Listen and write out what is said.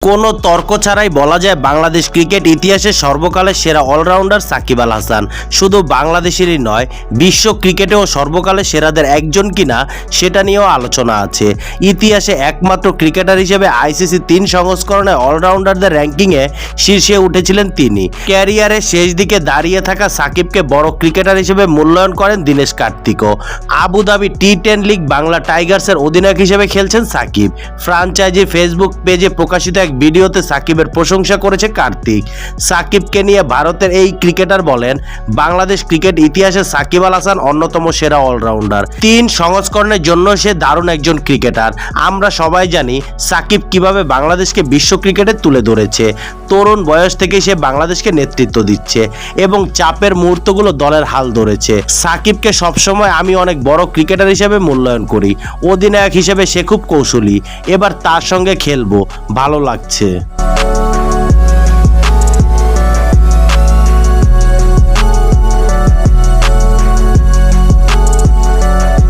কোনো তর্ক ছাড়াই বলা যায় বাংলাদেশ ক্রিকেট ইতিহাসের সর্বকালের সেরা অলরাউন্ডার সাকিব আল হাসান শুধু বাংলাদেশেরই নয়, বিশ্ব ক্রিকেটেও সর্বকালের সেরাদের একজন কিনা সেটা নিয়েও আলোচনা আছে। ইতিহাসে একমাত্র ক্রিকেটার হিসেবে আইসিসি 3 সংস্করণে অলরাউন্ডারদের র্যাঙ্কিংয়ে শীর্ষে উঠেছিলেন তিনি। ক্যারিয়ারের শেষ দিকে দাঁড়িয়ে থাকা সাকিবকে বড় ক্রিকেটার হিসেবে মূল্যায়ন করেন দীনেশ কার্তিকও। আবুধাবি টি10 লিগ বাংলা টাইগার্সের অধিনায়ক হিসেবে খেলছেন সাকিব। ফ্রাঞ্চাইজি ফেসবুক পেজে প্রকাশিত এক ভিডিওতে সাকিবের প্রশংসা করেছে কার্তিক। সাকিবকে নিয়ে ভারতের এই ক্রিকেটার বলেন, বাংলাদেশ ক্রিকেট ইতিহাসে সাকিব আল হাসান অন্যতম সেরা অলরাউন্ডার। 3 সংস্করণের জন্য সে দারুণ একজন ক্রিকেটার। আমরা সবাই জানি সাকিব কিভাবে বাংলাদেশকে বিশ্ব ক্রিকেটে তুলে ধরেছে। তরুণ বয়স থেকেই সে বাংলাদেশকে নেতৃত্ব দিচ্ছে এবং চাপের মুহূর্তগুলো দলের হাল ধরেছে। সাকিবকে সবসময় আমি অনেক বড় ক্রিকেটার হিসেবে মূল্যায়ন করি। অধিনায়ক হিসেবে সে খুব কৌশলী। এবার তার সঙ্গে খেলবো, ভালো লাগছে।